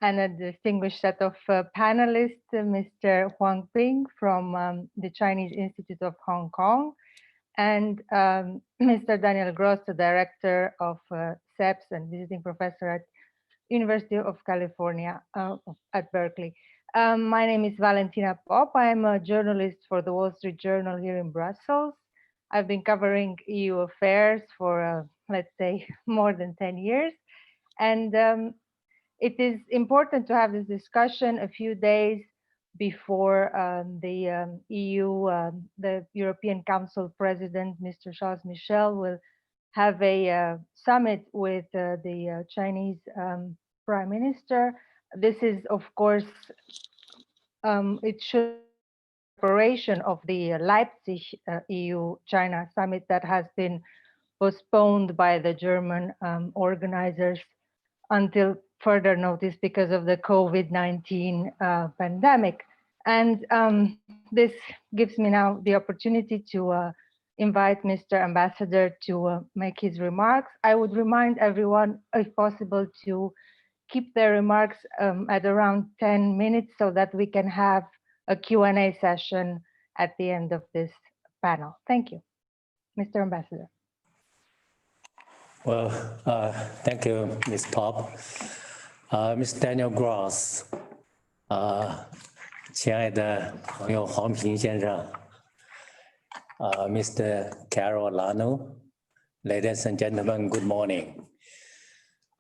and a distinguished set of panelists, Mr. Huang Ping from the Chinese Institute of Hong Kong, and Mr. Daniel Gross, the director of CEPS and visiting professor at University of California at Berkeley. My name is Valentina Pop. I'm a journalist for the Wall Street Journal here in Brussels. I've been covering EU affairs for, let's say, more than 10 years. And it is important to have this discussion a few days before the EU, the European Council President, Mr. Charles Michel, will have a summit with the Chinese Prime Minister. This is, of course, it should preparation of the Leipzig EU-China summit that has been postponed by the German organizers until further notice because of the COVID-19 pandemic. And this gives me now the opportunity to invite Mr. Ambassador to make his remarks. I would remind everyone, if possible, to keep their remarks at around 10 minutes so that we can have a Q&A session at the end of this panel. Thank you. Mr. Ambassador. Well, thank you, Ms. Pop. Mr. Daniel Gross, 亲爱的朋友黄平先生, Mr. Carol Lano, ladies and gentlemen, good morning.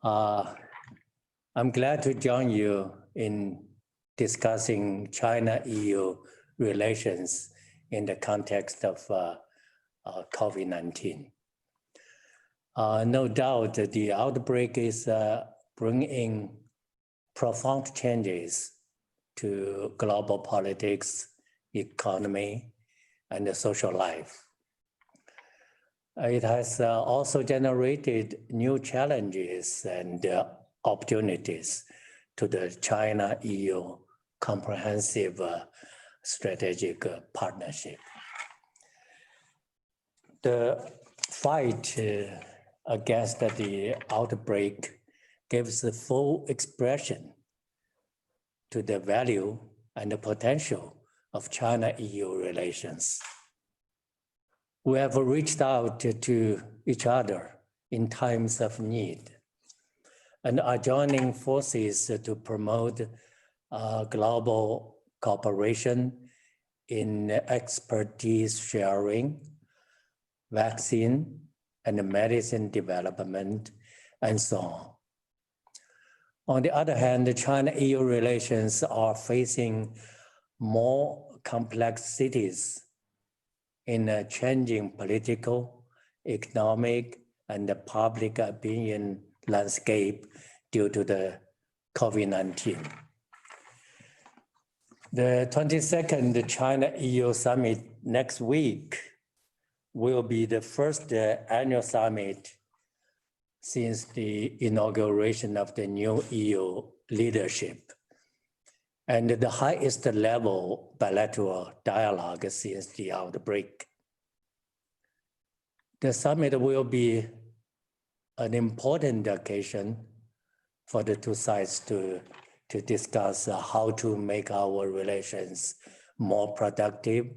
I'm glad to join you in discussing China-EU relations in the context of COVID-19. No doubt the outbreak is bringing profound changes to global politics, economy, and the social life. It has also generated new challenges and opportunities to the China-EU comprehensive strategic partnership. The fight against the outbreak gives the full expression to the value and the potential of China-EU relations. We have reached out to each other in times of need and are joining forces to promote global cooperation in expertise sharing, vaccine and medicine development, and so on. On the other hand, the China-EU relations are facing more complexities in a changing political, economic, and public opinion landscape due to the COVID-19. The 22nd China-EU summit next week will be the first annual summit since the inauguration of the new EU leadership, and the highest level bilateral dialogue since the outbreak. The summit will be an important occasion for the two sides to discuss how to make our relations more productive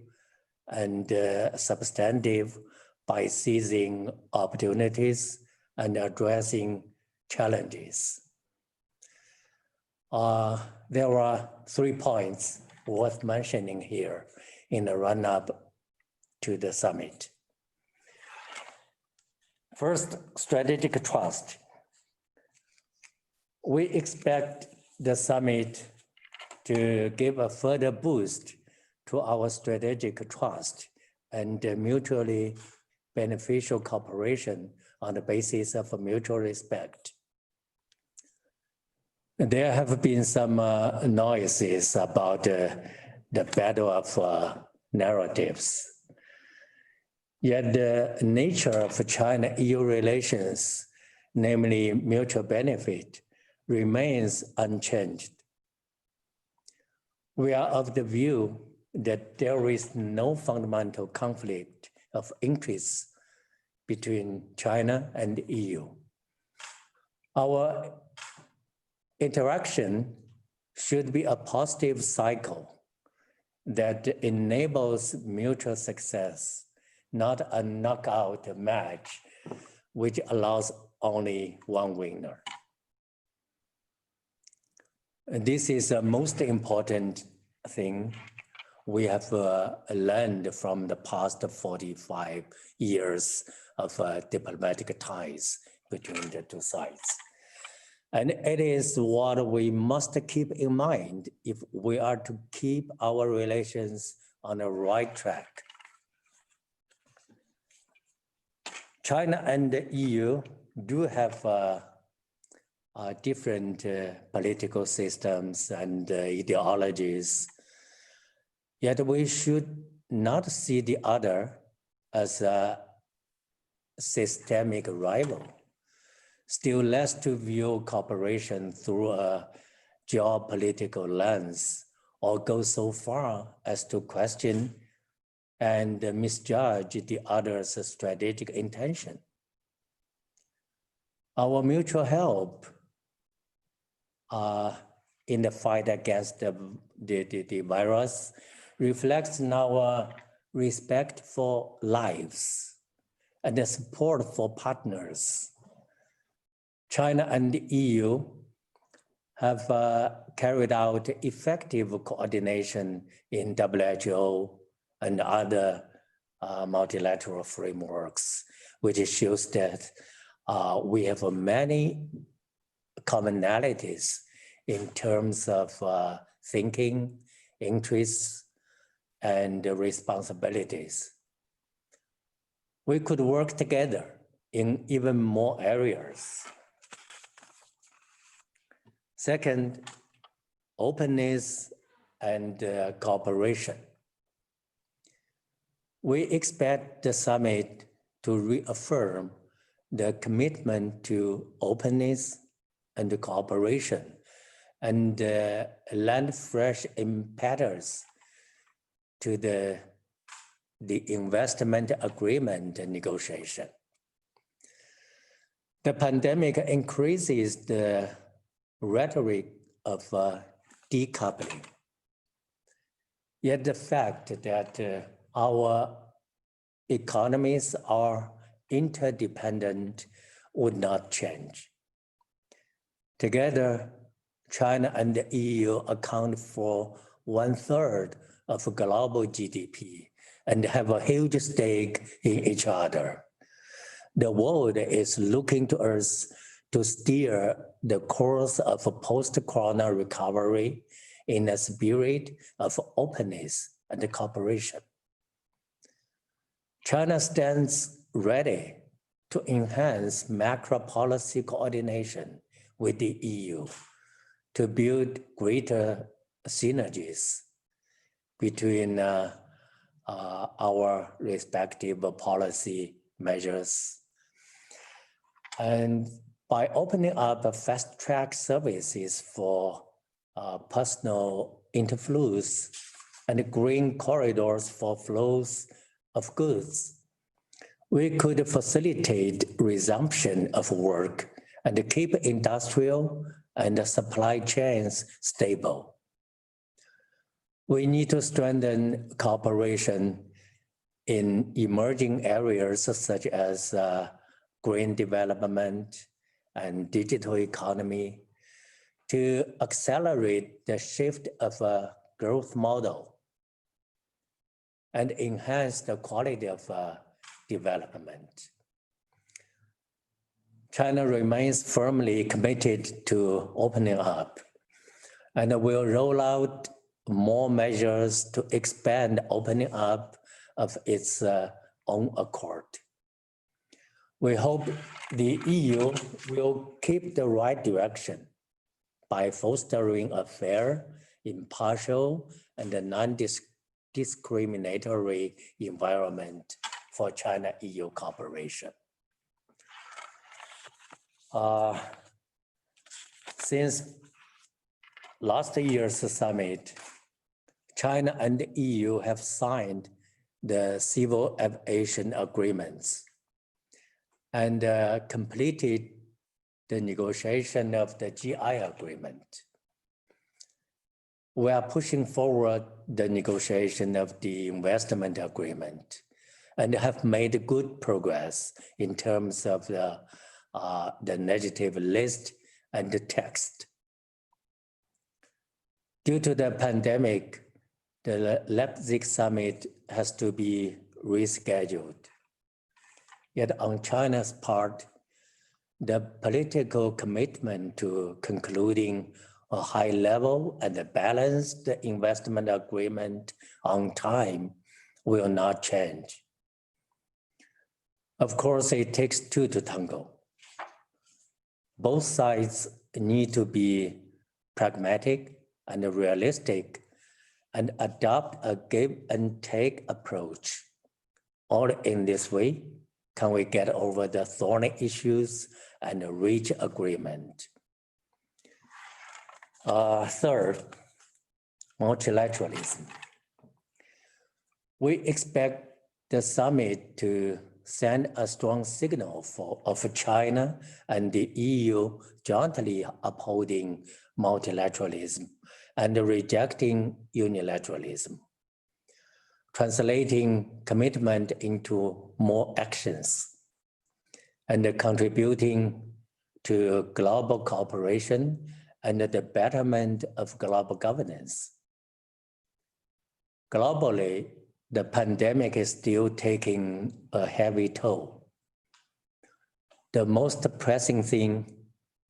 and substantive by seizing opportunities and addressing challenges. There are 3 points worth mentioning here in the run-up to the summit. First, strategic trust. We expect the summit to give a further boost to our strategic trust and mutually beneficial cooperation on the basis of mutual respect. There have been some noises about the battle of narratives. Yet the nature of China-EU relations, namely mutual benefit, remains unchanged. We are of the view that there is no fundamental conflict of interests between China and the EU. Our Interaction should be a positive cycle that enables mutual success, not a knockout match which allows only one winner. This is the most important thing we have learned from the past 45 years of diplomatic ties between the two sides. And it is what we must keep in mind if we are to keep our relations on the right track. China and the EU do have different political systems and ideologies, yet we should not see the other as a systemic rival. Still less to view cooperation through a geopolitical lens or go so far as to question and misjudge the other's strategic intention. Our mutual help in the fight against the virus reflects our respect for lives and the support for partners. China and the EU have carried out effective coordination in WHO and other multilateral frameworks, which shows that we have many commonalities in terms of thinking, interests, and responsibilities. We could work together in even more areas. Second, openness and cooperation. We expect the summit to reaffirm the commitment to openness and cooperation and lend fresh impetus to the investment agreement negotiation. The pandemic increases the rhetoric of decoupling. Yet the fact that our economies are interdependent would not change. Together, China and the EU account for 1/3 of global GDP and have a huge stake in each other. The world is looking to us to steer the course of a post-corona recovery in a spirit of openness and cooperation. China stands ready to enhance macro policy coordination with the EU to build greater synergies between our respective policy measures. And by opening up fast-track services for personal interflows and green corridors for flows of goods, we could facilitate resumption of work and keep industrial and supply chains stable. We need to strengthen cooperation in emerging areas such as green development and digital economy to accelerate the shift of a growth model and enhance the quality of development. China remains firmly committed to opening up and will roll out more measures to expand opening up of its own accord. We hope the EU will keep the right direction by fostering a fair, impartial, and non-discriminatory environment for China-EU cooperation. Since last year's summit, China and the EU have signed the civil aviation agreements and completed the negotiation of the GI agreement. We are pushing forward the negotiation of the investment agreement and have made good progress in terms of the negative list and the text. Due to the pandemic, the Leipzig summit has to be rescheduled. Yet on China's part, the political commitment to concluding a high-level and a balanced investment agreement on time will not change. Of course, it takes two to tango. Both sides need to be pragmatic and realistic and adopt a give and take approach. Only in this way can we get over the thorny issues and reach agreement. Third, multilateralism. We expect the summit to send a strong signal of China and the EU jointly upholding multilateralism and rejecting unilateralism, translating commitment into more actions, and contributing to global cooperation and the betterment of global governance. Globally, the pandemic is still taking a heavy toll. The most pressing thing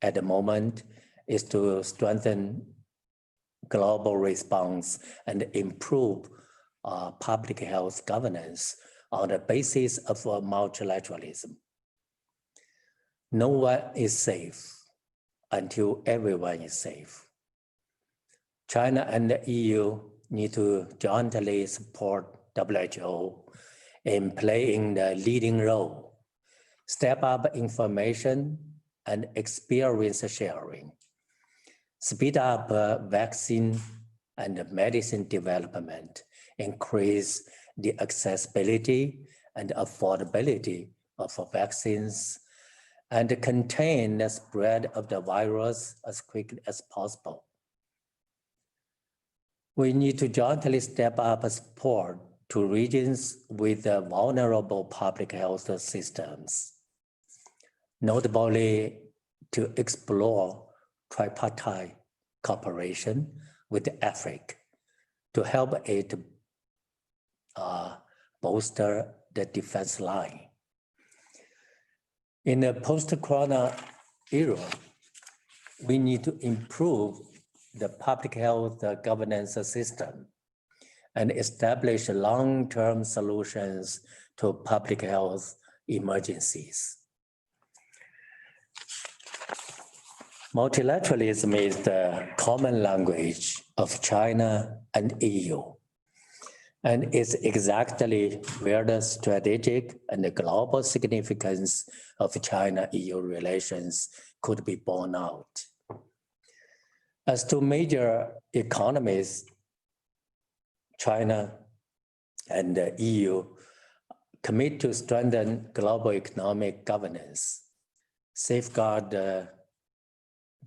at the moment is to strengthen global response and improve public health governance on the basis of multilateralism. No one is safe until everyone is safe. China and the EU need to jointly support WHO in playing the leading role, step up information and experience sharing, speed up vaccine and medicine development, increase the accessibility and affordability of vaccines, and contain the spread of the virus as quickly as possible. We need to jointly step up support to regions with vulnerable public health systems, notably to explore tripartite cooperation with Africa to help it bolster the defense line. In the post-corona era, we need to improve the public health governance system and establish long-term solutions to public health emergencies. Multilateralism is the common language of China and EU, and is exactly where the strategic and the global significance of China-EU relations could be borne out. As two major economies, China and the EU commit to strengthen global economic governance, safeguard the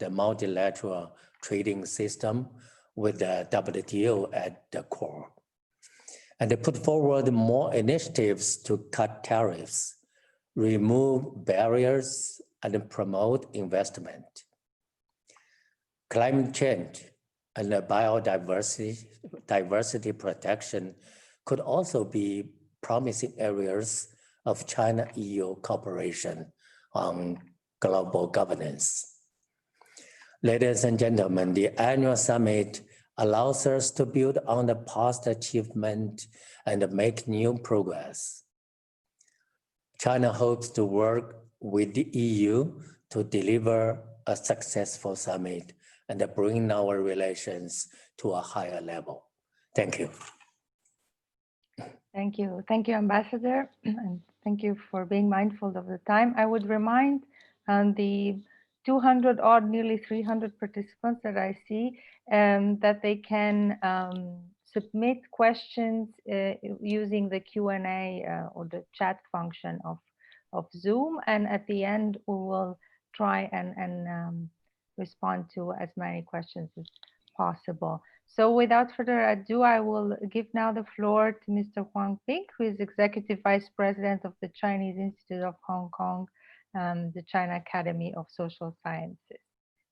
multilateral trading system with the WTO at the core, and they put forward more initiatives to cut tariffs, remove barriers, and promote investment. Climate change and biodiversity protection could also be promising areas of China-EU cooperation on global governance. Ladies and gentlemen, the annual summit allows us to build on the past achievement and make new progress. China hopes to work with the EU to deliver a successful summit and bring our relations to a higher level. Thank you. Thank you. Thank you, Ambassador, and thank you for being mindful of the time. I would remind the 200 or nearly 300 participants that I see that they can submit questions using the Q&A or the chat function of Zoom. And at the end, we will try and respond to as many questions as possible. So without further ado, I will give now the floor to Mr. Huang Ping, who is Executive Vice President of the Chinese Institute of Hong Kong, the China Academy of Social Sciences.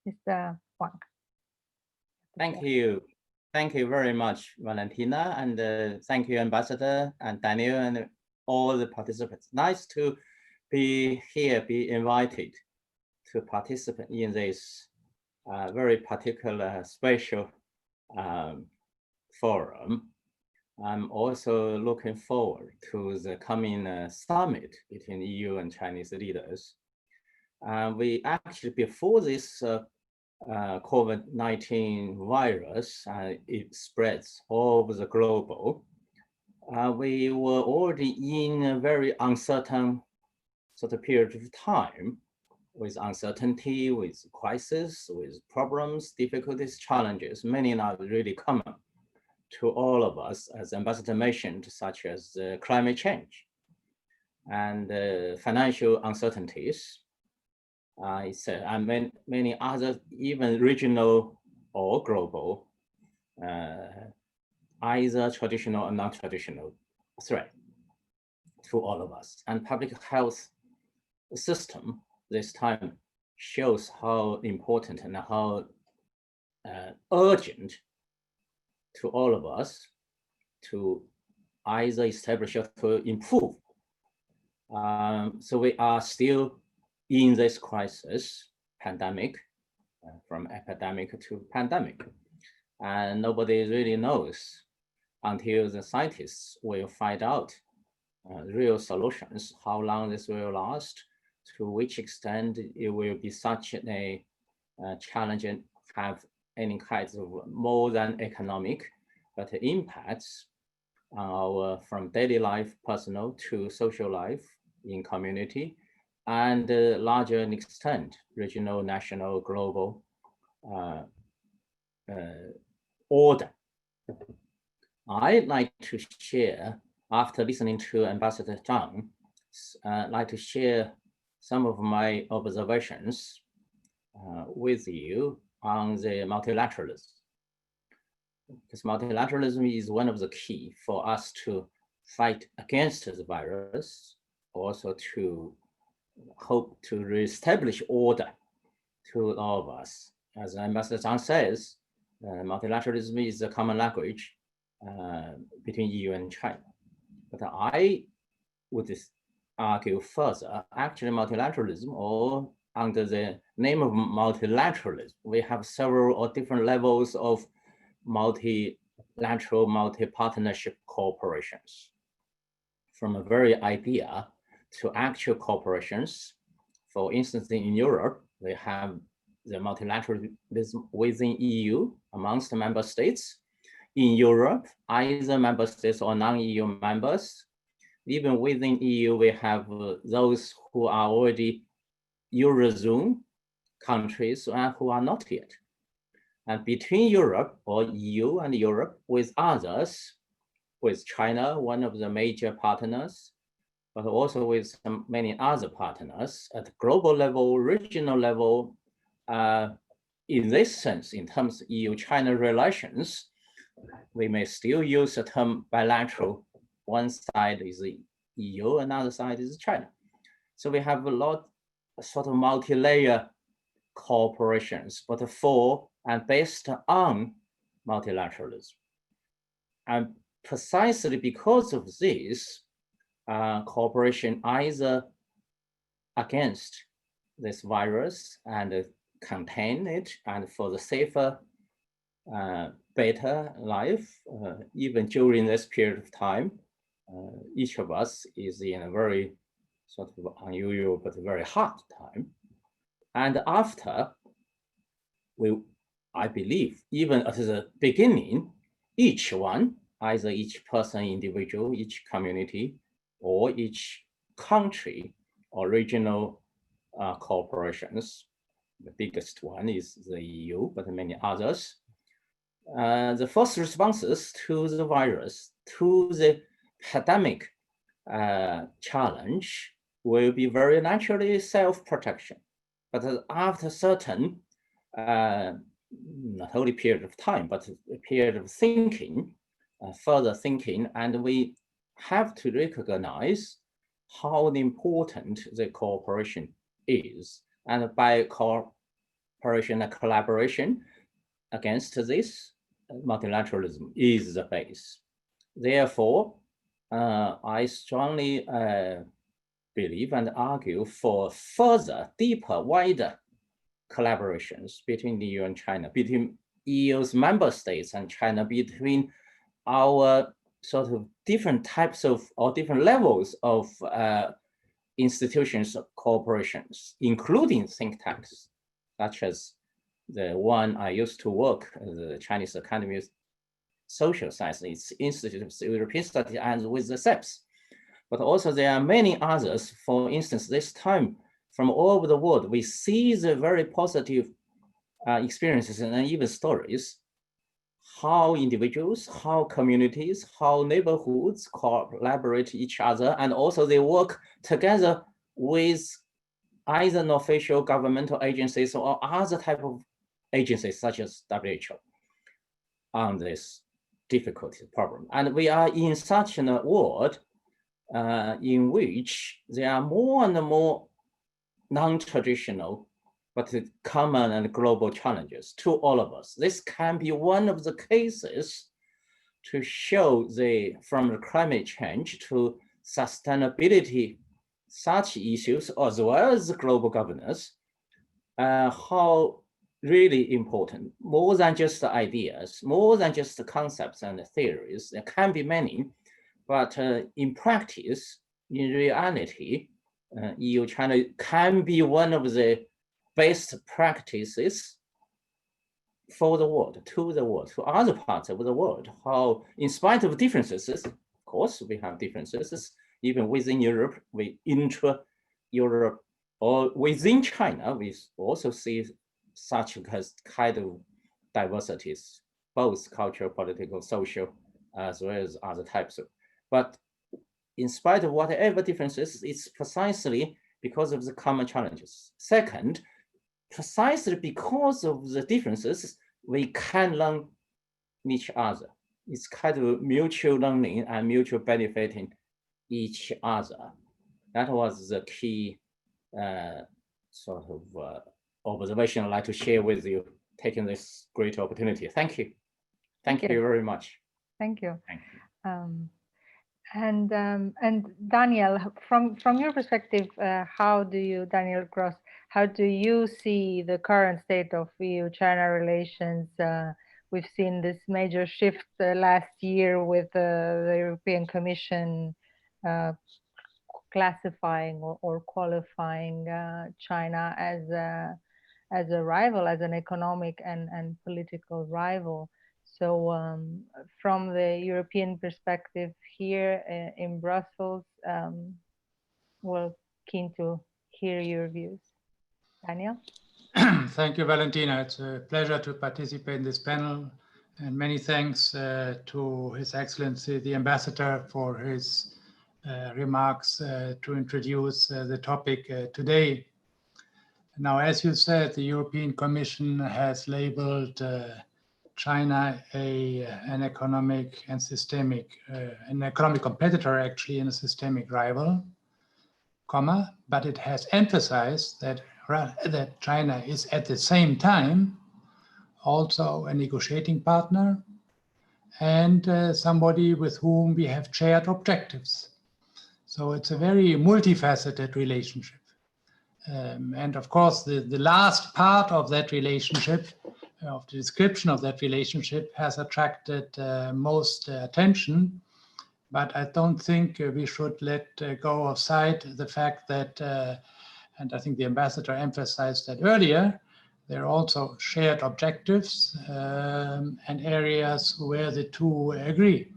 Mr. Huang. Thank you. Thank you very much, Valentina, and thank you, Ambassador and Daniel and all the participants. Nice to be here, be invited to participate in this very particular special forum. I'm also looking forward to the coming summit between EU and Chinese leaders. We actually, before this COVID-19 virus, it spreads all over the globe. We were already in a very uncertain sort of period of time, with uncertainty, with crisis, with problems, difficulties, challenges, many are really common to all of us, as Ambassador mentioned, such as climate change and financial uncertainties. And many other, even regional or global, either traditional or non-traditional threat to all of us. And public health system this time shows how important and how urgent to all of us to either establish or to improve. So we are still in this crisis, pandemic, from epidemic to pandemic. And nobody really knows until the scientists will find out real solutions, how long this will last, to which extent it will be such a challenge and have any kinds of more than economic, but impacts on our, from daily life, personal to social life in community, and larger in extent, regional, national, global order. I'd like to share, after listening to Ambassador Zhang, like to share some of my observations with you on the multilateralism. Because multilateralism is one of the key for us to fight against the virus, also to hope to reestablish order to all of us. As Ambassador Zhang says, multilateralism is a common language between EU and China. But I would argue further, actually multilateralism, or under the name of multilateralism, we have several or different levels of multilateral, multi-partnership cooperations. From a very idea to actual corporations. For instance, in Europe, we have the multilateralism within EU amongst the member states. In Europe, either member states or non-EU members. Even within EU, we have those who are already Eurozone countries and who are not yet. And between Europe or EU and Europe with others, with China, one of the major partners, but also with many other partners at global level, regional level. In this sense, in terms of EU-China relations, we may still use the term bilateral. One side is the EU, another side is China. So we have a lot of sort of multi-layer cooperations, but for and based on multilateralism. And precisely because of this, cooperation either against this virus and contain it, and for the safer, better life, even during this period of time, each of us is in a very sort of unusual but very hard time. And after, I believe, even at the beginning, each one, either each person, individual, each community, or each country or regional corporations. The biggest one is the EU, but many others. The first responses to the virus, to the pandemic challenge will be very naturally self-protection. But after certain, not only period of time, but a period of thinking, further thinking, and we have to recognize how important the cooperation is. And by cooperation and collaboration against this, multilateralism is the base. Therefore, I strongly believe and argue for further, deeper, wider collaborations between the EU and China, between EU's member states and China, between our sort of different types of or different levels of institutions of cooperations, including think tanks, such as the one I used to work, the Chinese Academy of Social Sciences, Institute of European Studies, and with the SEPs. But also there are many others. For instance, this time from all over the world, we see the very positive experiences and even stories, how individuals, how communities, how neighborhoods collaborate each other, and also they work together with either non-official governmental agencies or other type of agencies such as WHO on this difficult problem. And we are in such a world in which there are more and more non-traditional but common and global challenges to all of us. This can be one of the cases to show from the climate change to sustainability, such issues, as well as global governance, how really important, more than just the ideas, more than just the concepts and the theories. There can be many, but in practice, in reality, EU-China can be one of the best practices for the world, to other parts of the world. How, in spite of differences, of course, we have differences, even within Europe, intra-Europe, or within China, we also see such kind of diversities, both cultural, political, social, as well as other types of. But in spite of whatever differences, it's precisely because of the common challenges. Second, precisely because of the differences, we can learn each other. It's kind of mutual learning and mutual benefiting each other. That was the key sort of observation I'd like to share with you, taking this great opportunity. Thank you. Thank you very much. Thank you. Thank you. And Daniel, from your perspective, Daniel Gross, how do you see the current state of EU-China relations? We've seen this major shift last year with the European Commission classifying or qualifying China as a rival, as an economic and political rival. So from the European perspective here in Brussels, we're keen to hear your views. Daniel? Thank you, Valentina. It's a pleasure to participate in this panel. And many thanks to His Excellency, the Ambassador, for his remarks to introduce the topic today. Now, as you said, the European Commission has labeled China an economic and systemic, an economic competitor actually, and a systemic rival, but it has emphasized that China is at the same time also a negotiating partner and somebody with whom we have shared objectives. So it's a very multifaceted relationship. And of course, the last part of that relationship, of the description of that relationship, has attracted most attention. But I don't think we should let go of sight the fact that, and I think the ambassador emphasized that earlier, there are also shared objectives and areas where the two agree.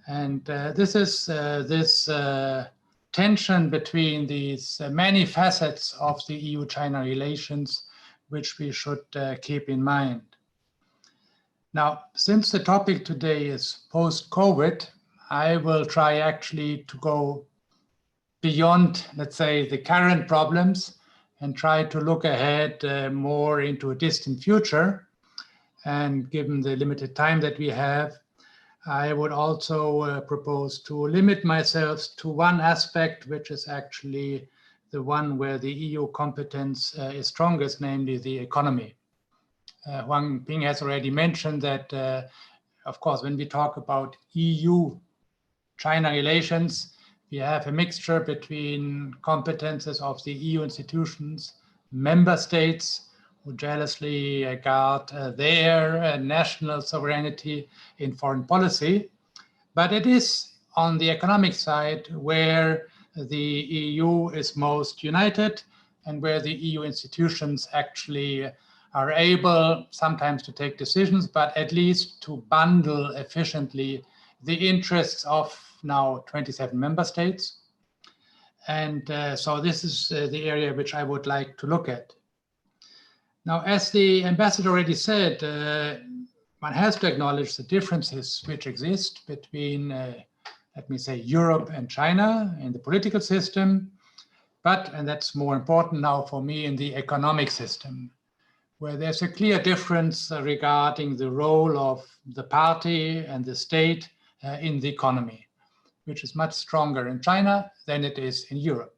And this is this tension between these many facets of the EU-China relations, which we should keep in mind. Now, since the topic today is post-COVID, I will try actually to go beyond, let's say, the current problems and try to look ahead more into a distant future. And given the limited time that we have, I would also propose to limit myself to one aspect, which is actually the one where the EU competence is strongest, namely the economy. Wang Ping has already mentioned that, of course, when we talk about EU-China relations, we have a mixture between competences of the EU institutions, member states who jealously guard their national sovereignty in foreign policy. But it is on the economic side where the EU is most united and where the EU institutions actually are able sometimes to take decisions, but at least to bundle efficiently the interests of now 27 member states. And so this is the area which I would like to look at. Now, as the ambassador already said, one has to acknowledge the differences which exist between, let me say, Europe and China in the political system, but, and that's more important now for me, in the economic system, where there's a clear difference regarding the role of the party and the state in the economy, which is much stronger in China than it is in Europe.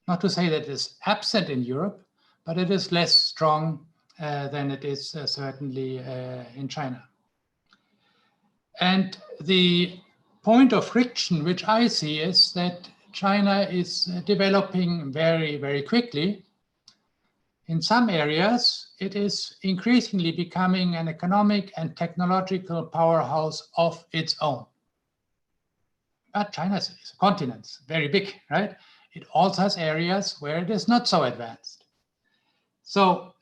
Not to say that it is absent in Europe, but it is less strong than it is certainly in China. And the point of friction, which I see, is that China is developing very, very quickly. In some areas, it is increasingly becoming an economic and technological powerhouse of its own. But China is a continent, very big, right? It also has areas where it is not so advanced. So,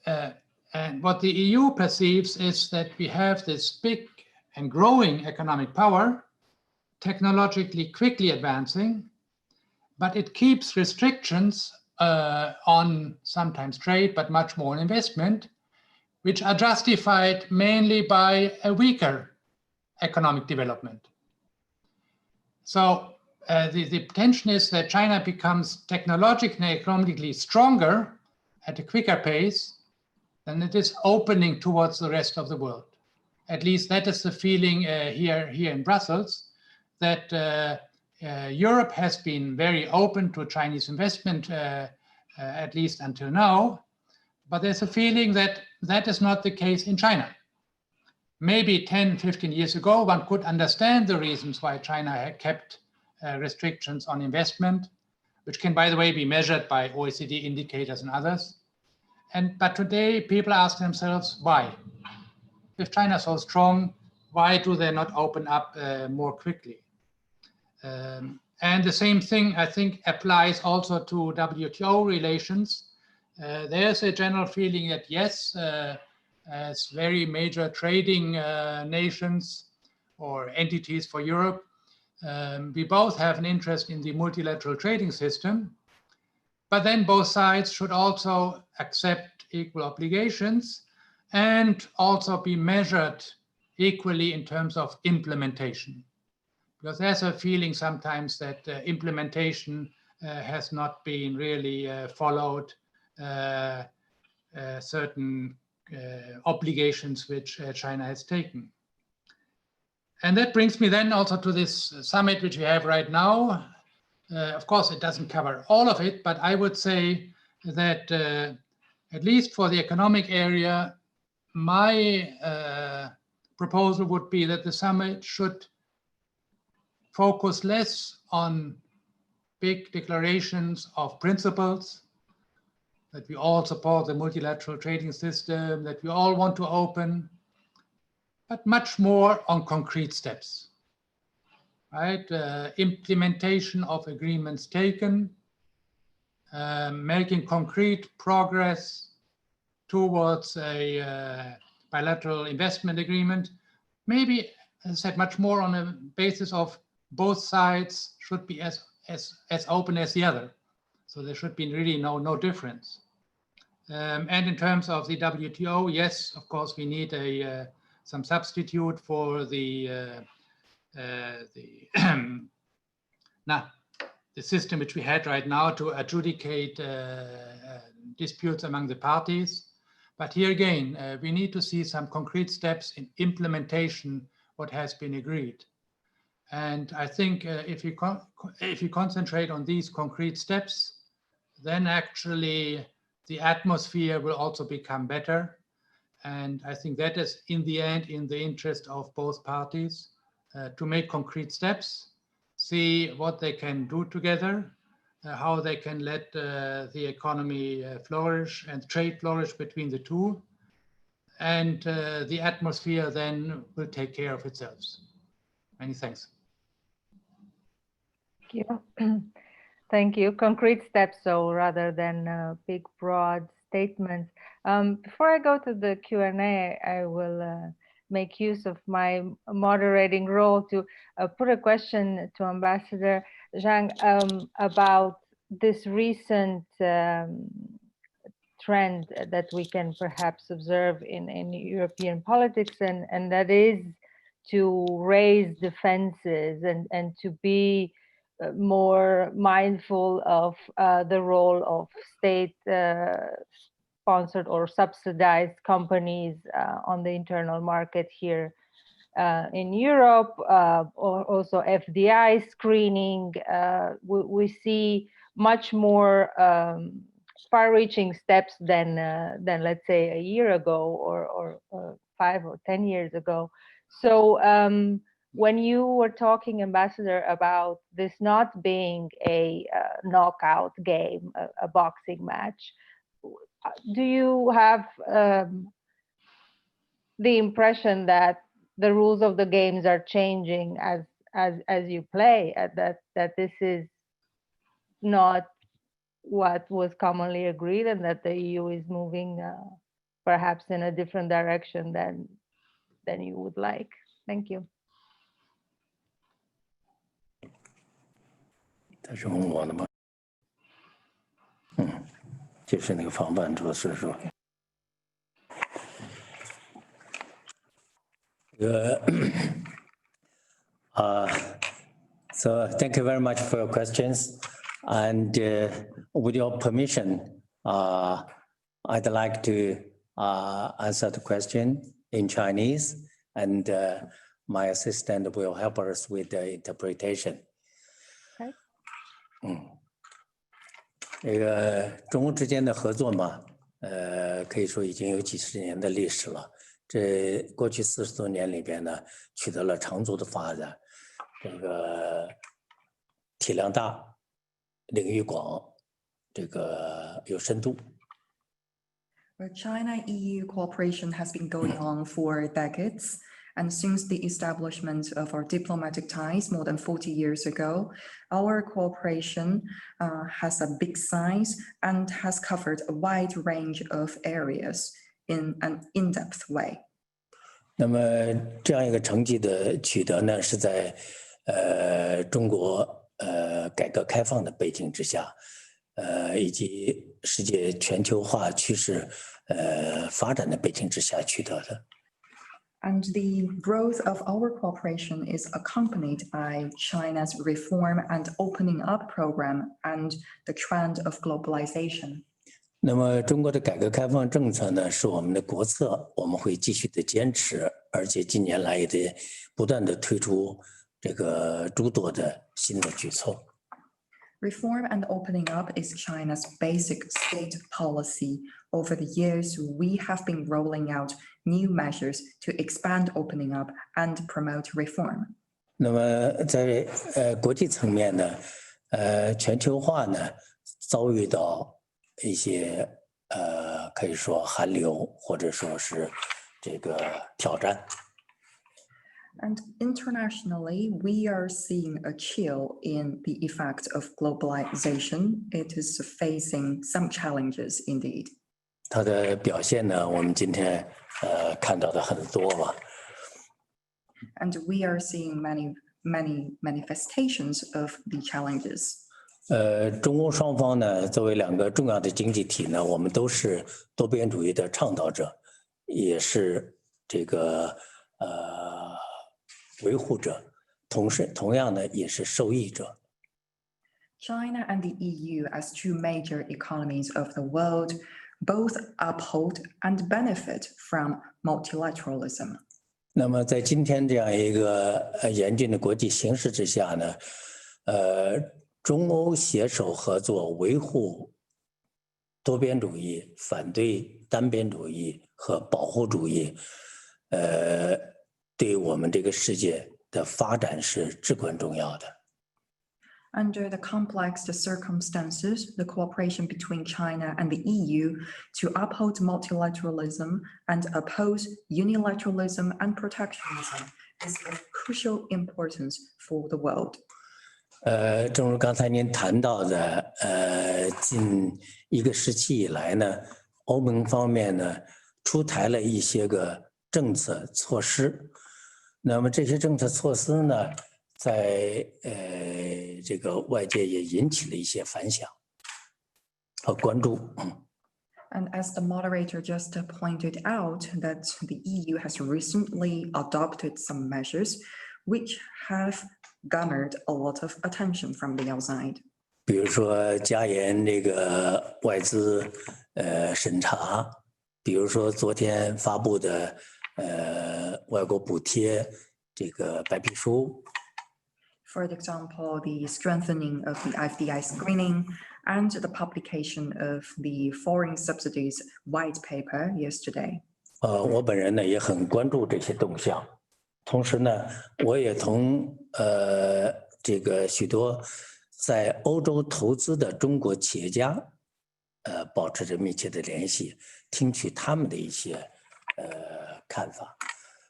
and what the EU perceives is that we have this big and growing economic power, technologically quickly advancing, but it keeps restrictions on sometimes trade, but much more on investment, which are justified mainly by a weaker economic development. So the tension is that China becomes technologically and economically stronger at a quicker pace than it is opening towards the rest of the world. At least that is the feeling here in Brussels, that Europe has been very open to Chinese investment, at least until now, but there's a feeling that that is not the case in China. Maybe 10, 15 years ago, one could understand the reasons why China had kept restrictions on investment, which can, by the way, be measured by OECD indicators and others. But today, people ask themselves, why? If China is so strong, why do they not open up more quickly? And the same thing, I think, applies also to WTO relations. There's a general feeling that, yes, as very major trading nations or entities for Europe, we both have an interest in the multilateral trading system, but then both sides should also accept equal obligations and also be measured equally in terms of implementation. Because there's a feeling sometimes that implementation has not been really followed certain obligations which China has taken. And that brings me then also to this summit which we have right now. Of course, it doesn't cover all of it, but I would say that at least for the economic area, my proposal would be that the summit should focus less on big declarations of principles, that we all support the multilateral trading system, that we all want to open, but much more on concrete steps, right? Implementation of agreements taken, making concrete progress towards a bilateral investment agreement. Maybe, as I said, much more on a basis of both sides should be as open as the other. So there should be really no difference. And in terms of the WTO, yes, of course, we need some substitute for the system which we had right now to adjudicate disputes among the parties. But here again, we need to see some concrete steps in implementation what has been agreed. And I think if you concentrate on these concrete steps, then actually the atmosphere will also become better. And I think that is in the end in the interest of both parties to make concrete steps, see what they can do together, how they can let the economy flourish and trade flourish between the two. And the atmosphere then will take care of itself. Many thanks. Thank you. Thank you. Concrete steps, so rather than big, broad statements. Before I go to the Q&A, I will make use of my moderating role to put a question to Ambassador Zhang about this recent trend that we can perhaps observe in European politics, and that is to raise defenses and to be more mindful of the role of state sponsored or subsidized companies on the internal market here in Europe, or also FDI screening. We see much more far-reaching steps than let's say a year ago or 5 or 10 years ago. So when you were talking, Ambassador, about this not being a knockout game, a boxing match, do you have the impression that the rules of the games are changing as you play, that this is not what was commonly agreed, and that the EU is moving perhaps in a different direction than you would like? Thank you. 他是问我的吗？就是那个防范措施是吧？So thank you very much for your questions, and with your permission, I'd like to answer the question in Chinese, and my assistant will help us with the interpretation. 这个中欧之间的合作嘛，可以说已经有几十年的历史了。这过去40多年里边呢，取得了长足的发展。这个体量大，领域广，这个有深度。China-EU cooperation has been going on for decades. And since the establishment of our diplomatic ties more than 40 years ago, our cooperation has a big size and has covered a wide range of areas in an in-depth way. 那么这样一个成绩的取得呢，是在中国改革开放的背景之下，以及世界全球化趋势发展的背景之下取得的。And the growth of our cooperation is accompanied by China's reform and opening up program and the trend of globalization. 那么中国的改革开放政策呢，是我们的国策，我们会继续的坚持，而且近年来也得不断的推出这个诸多的新的举措。Reform and opening up is China's basic state policy. Over the years, we have been rolling out new measures to expand opening up and promote reform. 那么在国际层面呢，全球化呢遭遇到一些可以说寒流或者说是这个挑战。And internationally, we are seeing a chill in the effect of globalization. It is facing some challenges indeed. 它的表现呢，我们今天看到的很多了。And we are seeing many manifestations of the challenges. 中欧双方呢，作为两个重要的经济体呢，我们都是多边主义的倡导者，也是这个维护者，同样呢也是受益者。China and the EU, as two major economies of the world, both uphold and benefit from multilateralism. 那么在今天这样一个严峻的国际形势之下呢，中欧携手合作，维护多边主义，反对单边主义和保护主义，对我们这个世界的发展是至关重要的。Under the complex circumstances, the cooperation between China and the EU to uphold multilateralism and oppose unilateralism and protectionism is of crucial importance for the world. 正如刚才您谈到的，近一个时期以来呢，欧盟方面呢出台了一些个政策措施，那么这些政策措施呢，在这个外界也引起了一些反响和关注。And as the moderator just pointed out, that the EU has recently adopted some measures which have garnered a lot of attention from the outside. 比如说加严这个外资审查，比如说昨天发布的外国补贴这个白皮书。For example, the strengthening of the FDI screening and the publication of the foreign subsidies white paper yesterday. 我本人呢也很关注这些动向，同时呢，我也同这个许多在欧洲投资的中国企业家保持着密切的联系，听取他们的一些看法。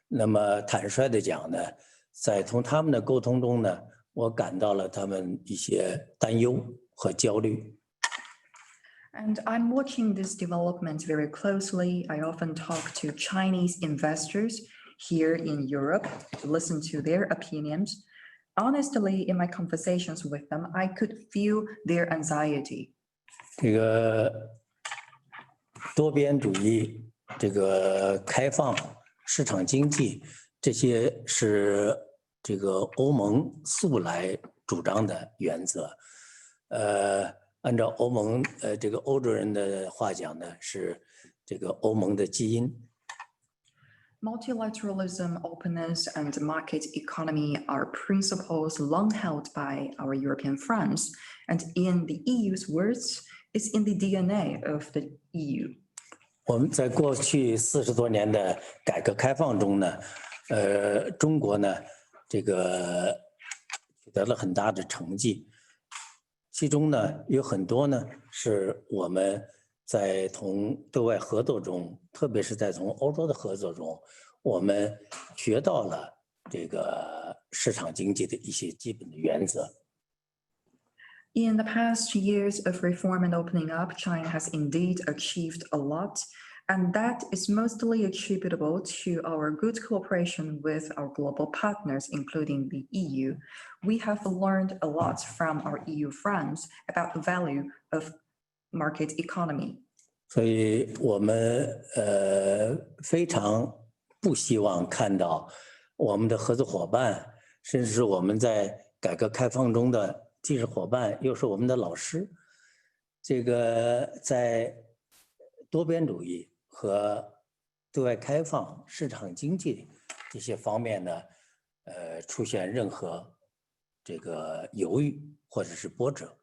那么坦率的讲呢，在同他们的沟通中呢，我感到了他们一些担忧和焦虑。And I'm watching this development very closely. I often talk to Chinese investors here in Europe to listen to their opinions. Honestly, in my conversations with them, I could feel their anxiety. 这个多边主义，这个开放市场经济，这些是这个欧盟素来主张的原则。按照欧盟这个欧洲人的话讲呢，是这个欧盟的基因。Multilateralism, openness, and market economy are principles long held by our European friends, and in the EU's words, it's in the DNA of the EU. 我们在过去40多年的改革开放中呢，中国呢，这个取得了很大的成绩，其中呢有很多呢是我们在同对外合作中，特别是在同欧洲的合作中，我们学到了这个市场经济的一些基本的原则。In the past years of reform and opening up, China has indeed achieved a lot, and that is mostly attributable to our good cooperation with our global partners, including the EU. We have learned a lot from our EU friends about the value of market economy. 所以我们非常不希望看到我们的合作伙伴，甚至是我们在改革开放中的既是伙伴，又是我们的老师，这个在多边主义和对外开放、市场经济这些方面呢，出现任何这个犹豫或者是波折。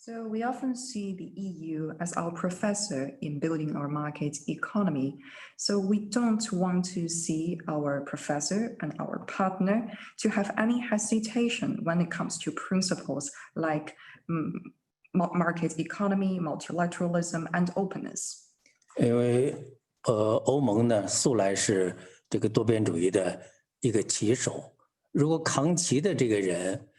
So we often see the EU as our professor in building our market economy. So we don't want to see our professor and our partner to have any hesitation when it comes to principles like market economy, multilateralism, and openness. 因为欧盟呢素来是这个多边主义的一个旗手，如果扛旗的这个人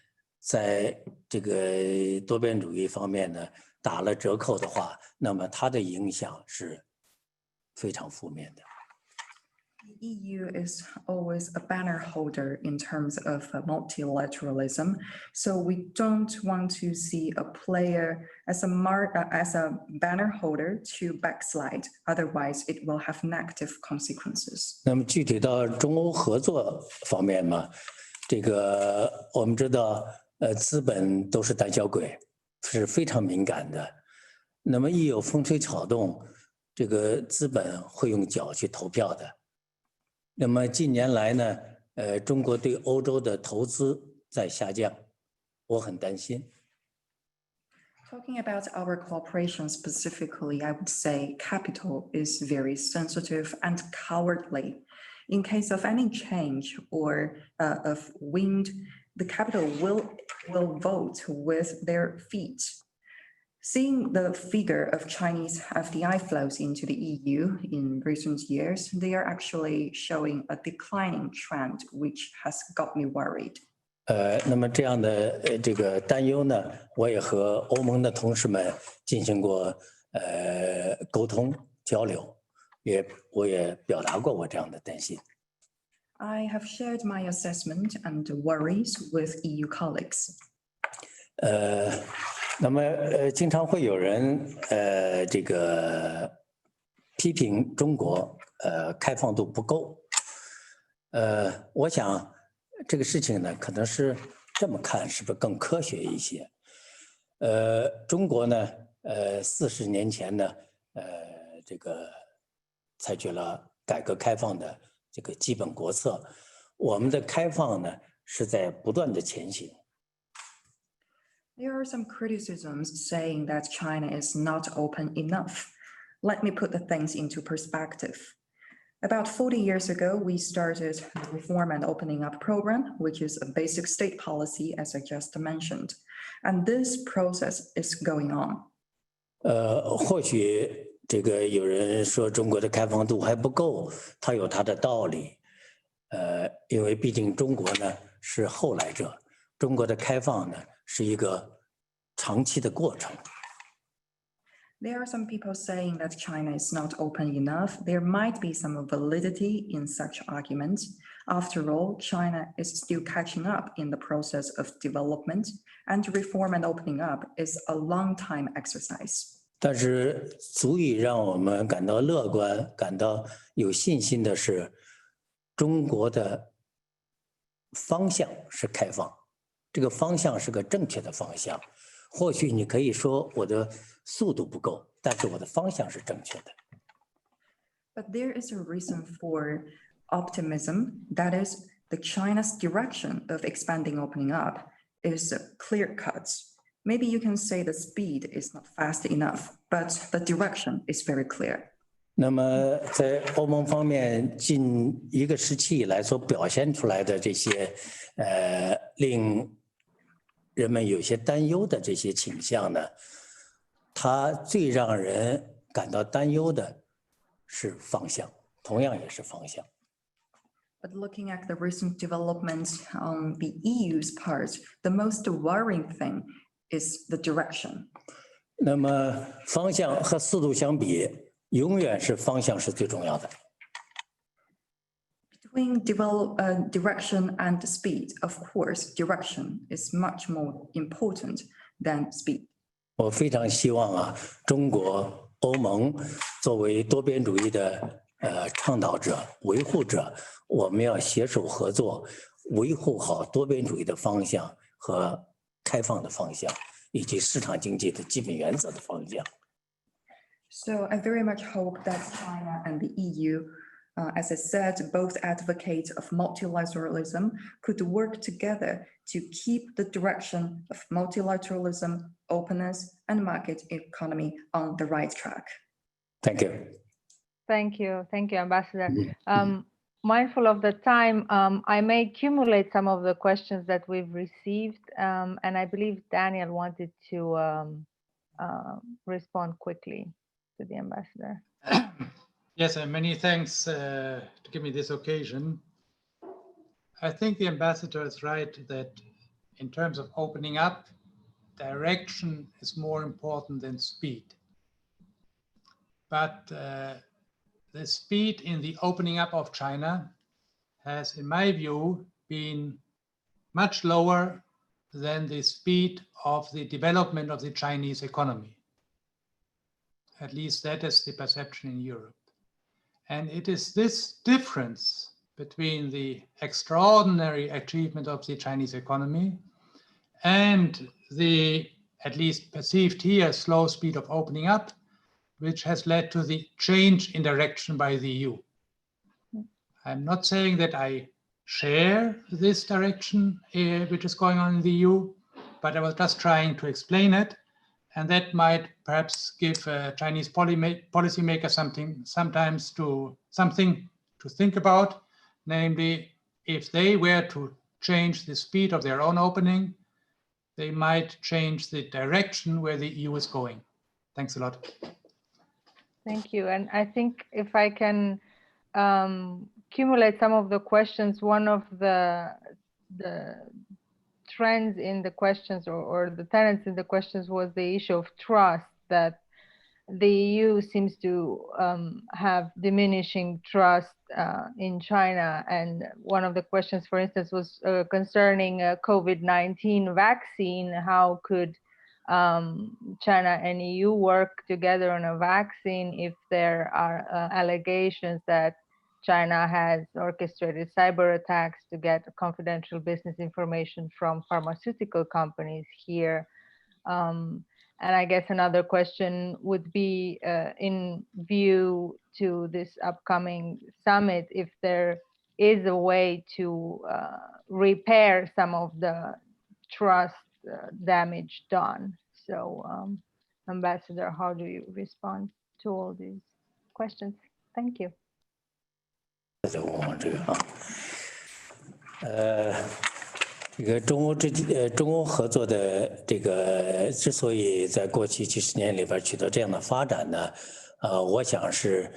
在这个多边主义方面呢打了折扣的话，那么它的影响是非常负面的。The EU is always a banner holder in terms of multilateralism, so we don't want to see a player as a banner holder to backslide. Otherwise, it will have negative consequences. 那么具体到中欧合作方面嘛，这个我们知道，资本都是胆小鬼，是非常敏感的。那么一有风吹草动，这个资本会用脚去投票的。那么近年来呢，中国对欧洲的投资在下降，我很担心。Talking about our cooperation specifically, I would say capital is very sensitive and cowardly. In case of any change or of wind, the capital will vote with their feet. Seeing the figure of Chinese FDI flows into the EU in recent years, they are actually showing a declining trend, which has got me worried. 那么这样的这个担忧呢，我也和欧盟的同事们进行过沟通交流，我也表达过我这样的担心。I have shared my assessment and worries with EU colleagues. 那么经常会有人这个批评中国开放度不够。我想这个事情呢，可能是这么看，是不是更科学一些？中国呢，40年前呢，这个采取了改革开放的这个基本国策，我们的开放呢是在不断的前行。There are some criticisms saying that China is not open enough. Let me put the things into perspective. About 40 years ago, we started the Reform and Opening Up program, which is a basic state policy, as I just mentioned. And this process is going on. 或许这个有人说中国的开放度还不够，它有它的道理。因为毕竟中国呢是后来者，中国的开放呢是一个长期的过程。There are some people saying that China is not open enough. There might be some validity in such arguments. After all, China is still catching up in the process of development, and reform and opening up is a long time exercise. 但是足以让我们感到乐观、感到有信心的是，中国的方向是开放，这个方向是个正确的方向。或许你可以说我的速度不够，但是我的方向是正确的。But there is a reason for optimism. That is, the China's direction of expanding, opening up is clear cut. Maybe you can say the speed is not fast enough, but the direction is very clear. 那么在欧盟方面近一个时期以来所表现出来的这些令人们有些担忧的这些倾向呢，它最让人感到担忧的是方向，同样也是方向。But looking at the recent developments on the EU's part, the most worrying thing is the direction. 那么方向和速度相比，永远是方向是最重要的。Between direction and speed, of course, direction is much more important than speed. 我非常希望啊，中国、欧盟作为多边主义的倡导者、维护者，我们要携手合作，维护好多边主义的方向和开放的方向，以及市场经济的基本原则的方向。So I very much hope that China and the EU, as I said, both advocates of multilateralism, could work together to keep the direction of multilateralism, openness, and market economy on the right track. Thank you. Thank you, Ambassador. Mindful of the time, I may accumulate some of the questions that we've received, and I believe Daniel wanted to respond quickly to the ambassador. Yes, and many thanks to give me this occasion. I think the ambassador is right that in terms of opening up, direction is more important than speed. But the speed in the opening up of China has, in my view, been much lower than the speed of the development of the Chinese economy. At least that is the perception in Europe. And it is this difference between the extraordinary achievement of the Chinese economy and the at least perceived here, slow speed of opening up, which has led to the change in direction by the EU. I'm not saying that I share this direction which is going on in the EU, but I was just trying to explain it. And that might perhaps give Chinese policymakers something to think about, namely, if they were to change the speed of their own opening, they might change the direction where the EU is going. Thanks a lot. Thank you. And I think if I can accumulate some of the questions, one of the trends in the questions or the tenets in the questions was the issue of trust, that the EU seems to have diminishing trust in China. And one of the questions, for instance, was concerning COVID-19 vaccine. How could China and EU work together on a vaccine if there are allegations that China has orchestrated cyber attacks to get confidential business information from pharmaceutical companies here? And I guess another question would be in view to this upcoming summit, if there is a way to repair some of the trust damage done. So, Ambassador, how do you respond to all these questions? Thank you. 这个中欧合作的这个之所以在过去几十年里边取得这样的发展呢，我想是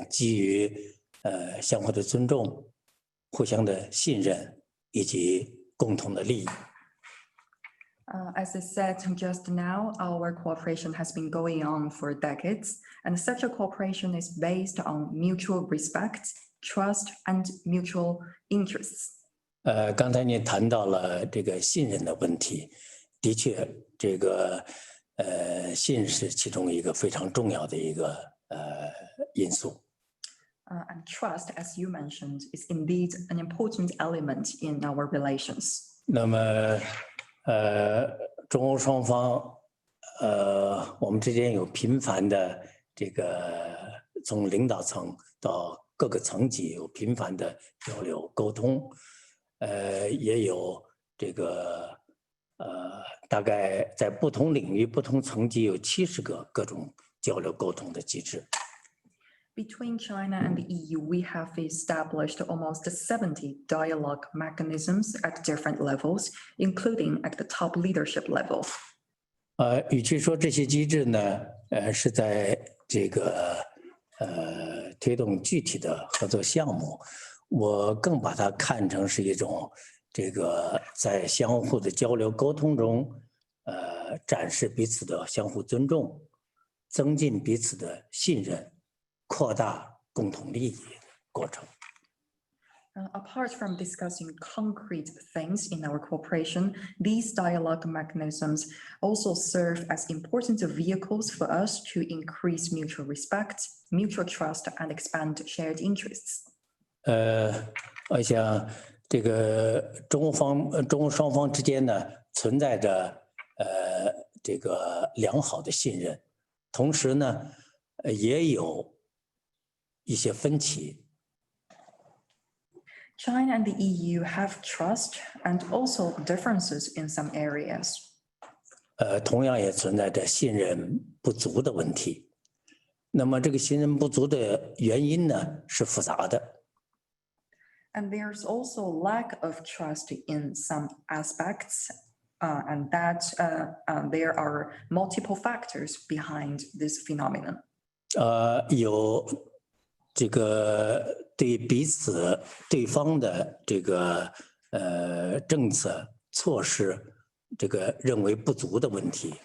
基于相互的尊重、互相的信任以及共同的利益。As I said just now, our cooperation has been going on for decades, and such a cooperation is based on mutual respect, trust, and mutual interests. 刚才您谈到了这个信任的问题，的确，这个信是其中一个非常重要的一个因素。And trust, as you mentioned, is indeed an important element in our relations. 那么，中欧双方，我们之间有频繁的这个从领导层到各个层级有频繁的交流沟通。也有这个大概在不同领域、不同层级有70个各种交流沟通的机制。Between China and the EU, we have established almost 70 dialogue mechanisms at different levels, including at the top leadership level. 与其说这些机制呢，是在这个推动具体的合作项目。我更把它看成是一种这个在相互的交流沟通中，展示彼此的相互尊重，增进彼此的信任，扩大共同利益的过程。Apart from discussing concrete things in our cooperation, these dialogue mechanisms also serve as important vehicles for us to increase mutual respect, mutual trust, and expand shared interests. 我想这个中欧双方之间呢，存在着这个良好的信任，同时呢，也有一些分歧。China and the EU have trust and also differences in some areas. 同样也存在着信任不足的问题。那么这个信任不足的原因呢，是复杂的。And there's also lack of trust in some aspects, and that there are multiple factors behind this phenomenon. 有这个对彼此对方的这个政策措施这个认为不足的问题。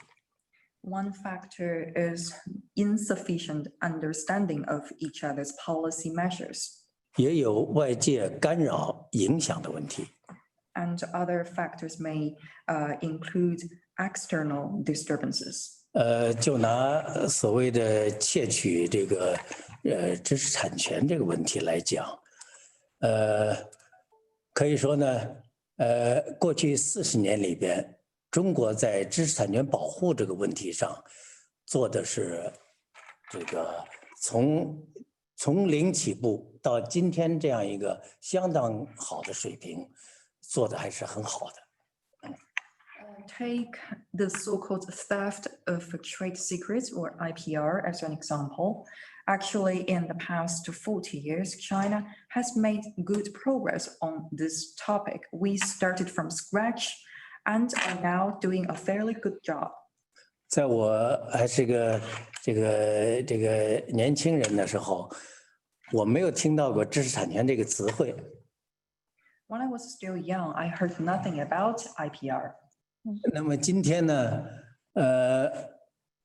One factor is insufficient understanding of each other's policy measures. 也有外界干扰影响的问题。And other factors may include external disturbances. 就拿所谓的窃取这个知识产权这个问题来讲，可以说呢，过去40年里边，中国在知识产权保护这个问题上做的是这个从零起步到今天这样一个相当好的水平，做的还是很好的。Take the so-called theft of trade secrets or IPR as an example. Actually, in the past 40 years, China has made good progress on this topic. We started from scratch and are now doing a fairly good job. 在我还是个年轻人的时候，我没有听到过知识产权这个词汇。When I was still young, I heard nothing about IPR. 那么今天呢，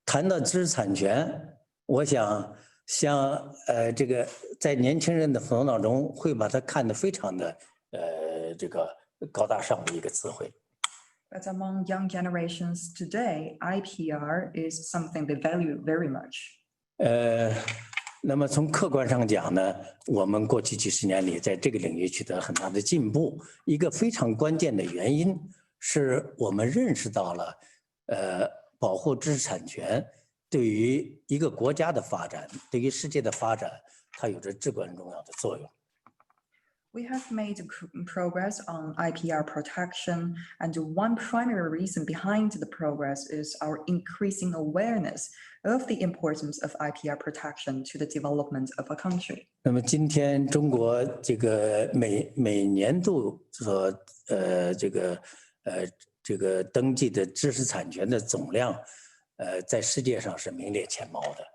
谈到知识产权，我想像这个在年轻人的头脑中会把它看得非常的这个高大上的一个词汇。But among young generations today, IPR is something they value very much. 那么从客观上讲呢，我们过去几十年里在这个领域取得了很大的进步。一个非常关键的原因是我们认识到了，保护知识产权对于一个国家的发展，对于世界的发展，它有着至关重要的作用。We have made progress on IPR protection, and one primary reason behind the progress is our increasing awareness of the importance of IPR protection to the development of a country. 那么今天中国这个每年度所这个登记的知识产权的总量，在世界上是名列前茅的。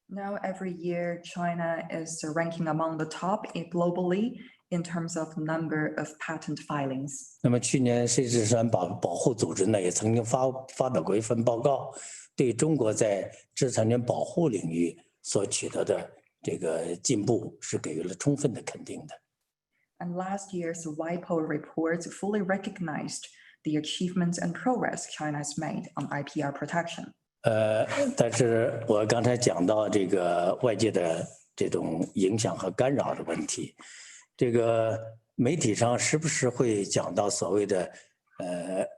Now, every year, China is ranking among the top globally in terms of number of patent filings. 那么去年世界知识产权保护组织呢，也曾经发表过一份报告，对中国在知识产权保护领域所取得的这个进步是给予了充分的肯定的。And last year's WIPO report fully recognized the achievements and progress China has made on IPR protection. 但是我刚才讲到这个外界的这种影响和干扰的问题，这个媒体上时不时会讲到所谓的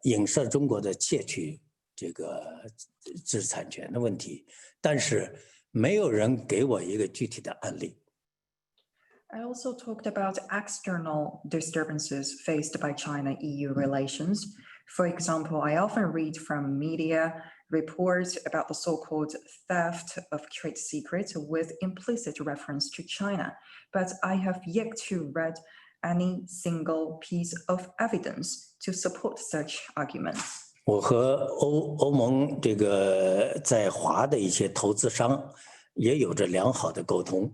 影射中国的窃取这个知识产权的问题，但是没有人给我一个具体的案例。I also talked about external disturbances faced by China-EU relations. For example, I often read from media reports about the so-called theft of trade secrets with implicit reference to China, but I have yet to read any single piece of evidence to support such arguments. 我和欧盟这个在华的一些投资商也有着良好的沟通。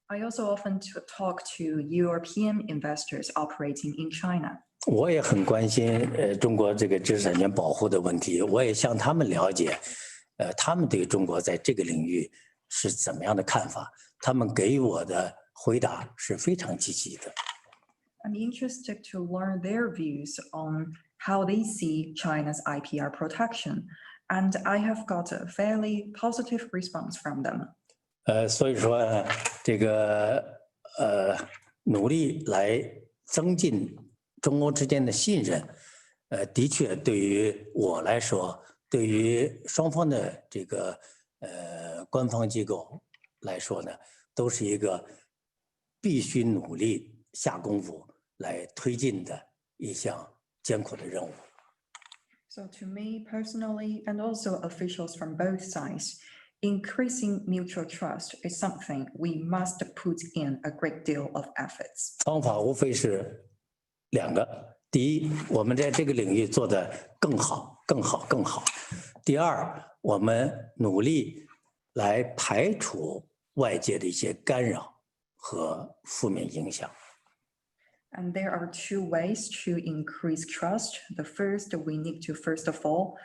I also often talk to European investors operating in China. 我也很关心中国这个知识产权保护的问题，我也向他们了解，他们对中国在这个领域是怎么样的看法，他们给予我的回答是非常积极的。I'm interested to learn their views on how they see China's IPR protection, and I have got a fairly positive response from them. 所以说这个努力来增进中欧之间的信任，的确对于我来说，对于双方的这个官方机构来说呢，都是一个必须努力下功夫来推进的一项艰苦的任务。So to me personally, and also officials from both sides, increasing mutual trust is something we must put in a great deal of efforts. 方法无非是两个：第一，我们在这个领域做得更好、更好、更好；第二，我们努力来排除外界的一些干扰和负面影响。And there are two ways to increase trust. The first, we need to first of all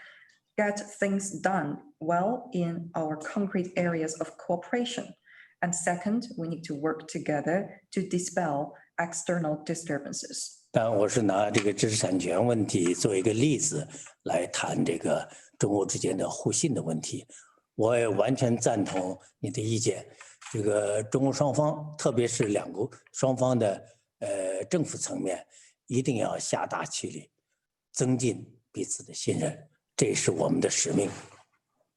get things done well in our concrete areas of cooperation. And second, we need to work together to dispel external disturbances. 但我是拿这个知识产权问题做一个例子来谈这个中欧之间的互信的问题。我也完全赞同你的意见，这个中欧双方，特别是两国双方的政府层面，一定要下大气力，增进彼此的信任，这也是我们的使命。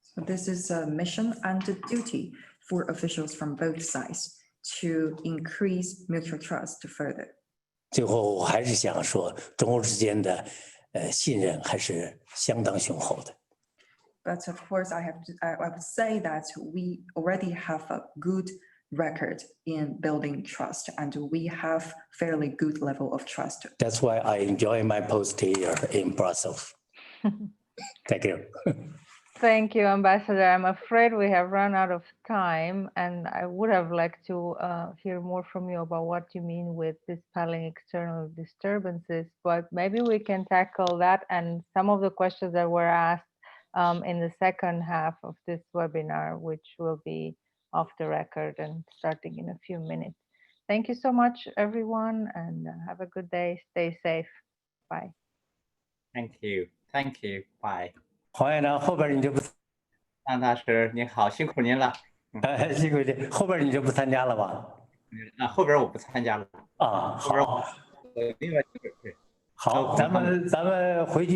So this is a mission and a duty for officials from both sides to increase mutual trust further. 最后，我还是想说，中欧之间的信任还是相当雄厚的。But of course, I would say that we already have a good record in building trust, and we have fairly good level of trust. That's why I enjoy my post here in Brussels. Thank you. Thank you, Ambassador. I'm afraid we have run out of time, and I would have liked to hear more from you about what you mean with dispelling external disturbances, but maybe we can tackle that and some of the questions that were asked in the second half of this webinar, which will be off the record and starting in a few minutes. Thank you so much, everyone, and have a good day. Stay safe. Bye. Thank you. Thank you. Bye. 黄院长，后边你就不，张大师您好，辛苦您了。辛苦你，后边你就不参加了吧？后边我不参加了。啊，好，另外一个好，咱们回去。